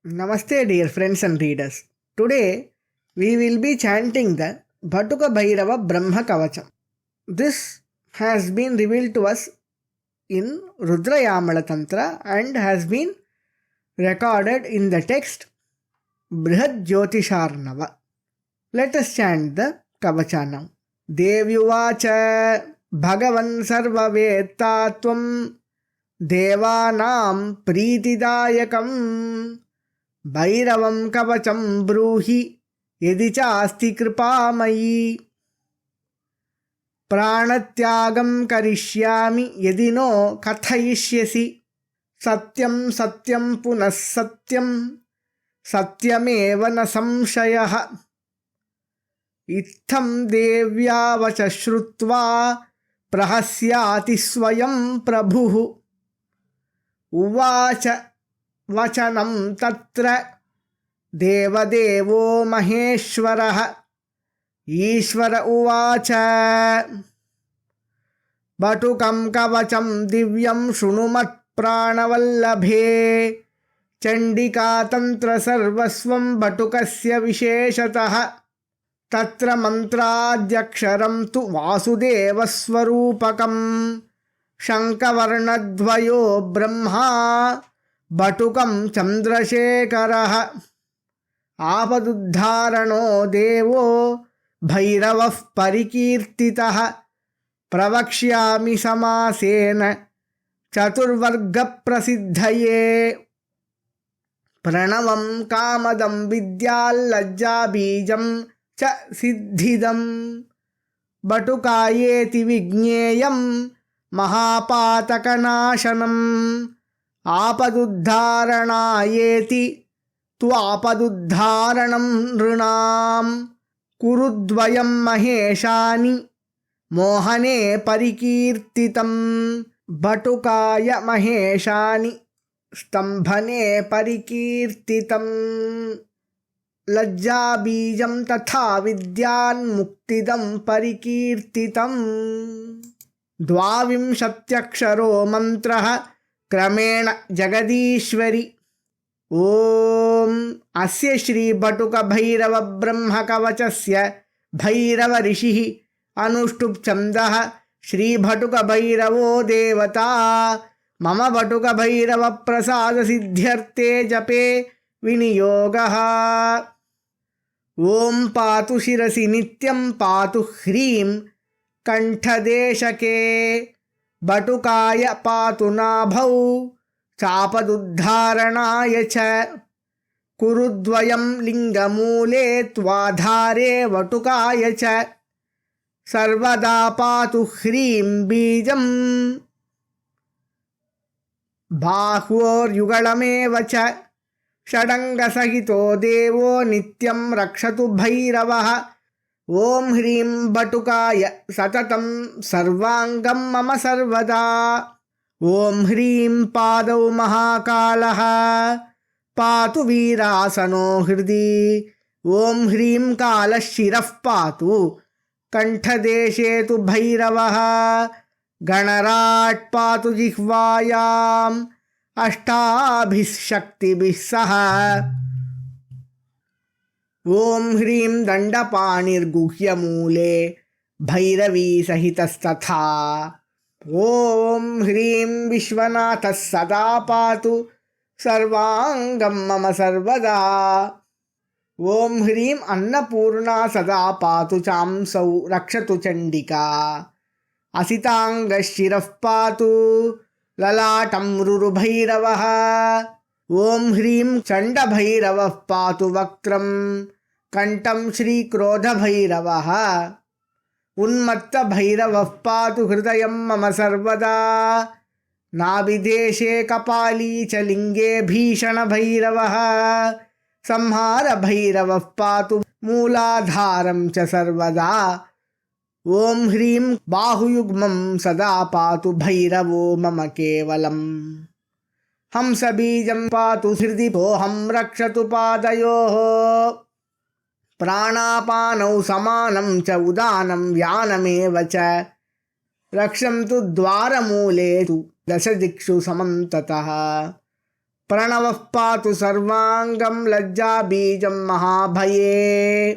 Namaste, dear friends and readers. Today we will be chanting the Bhatuka Bhairava Brahma Kavacham. This has been revealed to us in Rudrayamala Tantra and has been recorded in the text Brihad Jyotisharnava. Let us chant the Kavacha now. Devyuvacha Bhagavan Sarvavettatvam Devanam Pritidayakam Bhairavam Kavacham Bruhi Yadi Chasti Kripamayi Pranatyagam Karishyami Yadi no Kathayishyasi Satyam Satyam Punas Satyam Satyameva na samshayah Itham Devya Vacha Shrutva Prahasyati Swayam Prabhuhu Uvacha Vachanam Tatra Devadevo Maheshwarah Ishvara Uvacha Batukam Kavacham Divyam Shunumat Pranavallabhe Chandika Tantra Sarvasvam Batukasya Visheshatah Tatra Mantradyaksharam tu Vasudeva Swarupakam Shankavarnadvayo Brahma Batukam Chandrashekaraha Apaduddharano Devo Bhairavah Parikirtitaha Pravakshyami Samasena Chaturvarga Prasiddhaye Pranavam Kamadam Vidyal Lajja Bijam Cha Siddhidam Batukayeti Vigneyam Mahapatakanasanam Apaduddharanayeti Tvapaduddharanam Nrunam Kurudvayam Maheshani Mohane Parikirtitam Batukaya Maheshani Stambhane Parikirtitam Lajja Bijam Tatha Vidyan Muktidam Parikirtitam Dvavimshatyaksharo Mantraha Kramena Jagadishwari Om Asya Shri Bhatuka Bhairava Brahma Kavachasya Bhairava Rishihi Anushtup Chandaha Shri Bhatuka Bhairavo Devata Mama Bhatuka Bhairava Prasada Siddhyarte Jape Viniyogaha Om Patu Shirasi Nityam Patu Hrim Kanthadeshake Batukaya Patu Nabhau Chapaduddharanaya cha Kurudvayam Lingamule Tvadhare Vatukaya cha Sarvada Patu Hrim Bijam Bahvor Yugalameva cha Shadanga Sahito Devo Nityam Rakshatu Bhairavaha Om Hrim Batukaya Satatam Sarvangam Mama Sarvada Om Hrim Padau Mahakalaha Patu Virasano Hridi Om Hrim Kalashiraf Patu Kanthadeshe tu Bhairavaha Ganarat Patu Jihvayam Ashtabhis Shaktibhis Saha Om Hrim Dandapanir Guhyamule Bhairavi Sahitastatha Om Hrim Vishwanathas Sada Patu Sarvangam Mama Sarvada Om Hrim Annapurna Sada Patu Chamsau Rakshatu Chandika Asitanga Shiraf Patu Lalatam Ruru Bhairavaha Om Hrim Chanda Bhairavaha Patu Vaktram Kantam Shri Krodha Bhairavaha Unmatta Bhairavaha Patu Hridayam Mama Sarvada Navideshe Kapali Chalinge Bhishana Bhairavaha Samhara Bhairavaha Patu Mooladharam Cha Sarvada Om Hrim Bahuyugmam Sada Patu Bhairavo Mama Kevalam Hamsa Bijam Patu Hridipo Ham Rakshatu Padayoho Pranapanau Samanam Cha Udanam Vyanameva Cha Rakshamtu Dwaramule Tu Dasadikshu Samantataha प्रणवः पातु सर्वांगं लज्जाबीजं महाभये।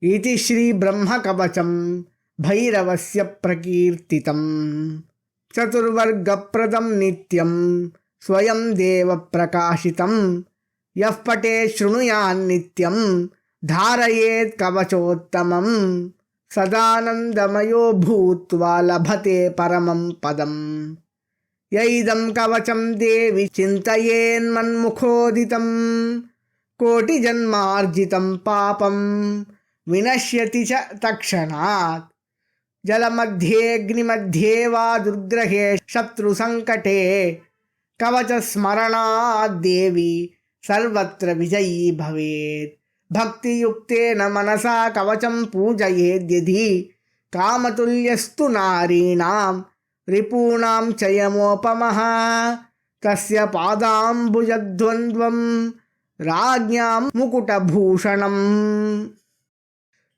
इति श्री ब्रह्मकवचं भैरवस्य प्रकीर्तितं। चतुर्वर्गप्रदं नित्यं स्वयं देवप्रकाशितं। यः पठेत् शृणुयान्नित्यं धारयेत् कवचोत्तमं। सदानन्दमयो भूत्वा लभते परमं पदम्। य इदं कवचं देवि चिन्तयेन्मन्मुखोदितं। कोटिजन्मार्जितं पापं विनश्यति च तत्क्षणात्। जलमध्येऽग्निमध्ये वा दुर्ग्रहे शत्रुसङ्कटे कवचस्मरणात् देवी सर्वत्र विजयी भवेत्। भक्तियुक्तेन मनसा कवचं पूजयेद्यदि कामतुल्यस्तु नारीणां रिपूणां चयमोपमः। तस्य पादाम्बुजद्वन्द्वं राज्ञां मुकुटभूषणम्।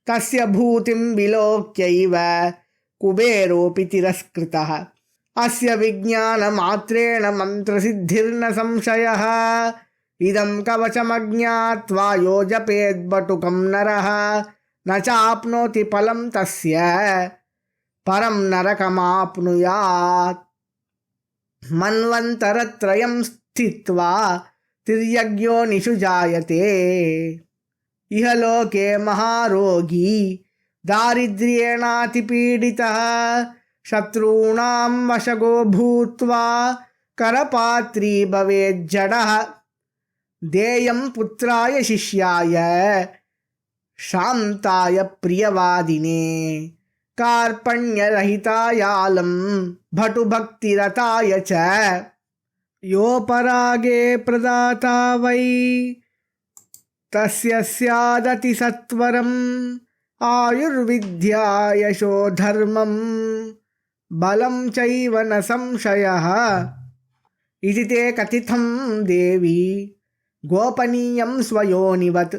तस्य भूतिं विलोक्यैव कुबेरोऽपि तिरस्कृतः। अस्य विज्ञानमात्रेण मन्त्रसिद्धिर्न संशयः। इदं कवचमज्ञात्वा यो जपेद्बटुकं नरः न चाप्नोति फलं तस्य परं नरकमाप्नुयात्। मन्वन्तरत्रयं स्थित्वा तिर्यग्योनिषु जायते। इह लोके महारोगी दारिद्र्येणातिपीडितः। शत्रूणां वशगो भूत्वा करपात्री भवेज्जडः। देयं पुत्राय शिष्याय शान्ताय प्रियवादिने। कार्पण्यरहितायालं भटुभक्तिरताय च। योपरागे प्रदाता वै तस्य स्यादति सत्वरम्। आयुर्विद्या यशो धर्मं बलं चैव न संशयः। इति ते कथितं देवी गोपनीयं स्वयोनिवत्।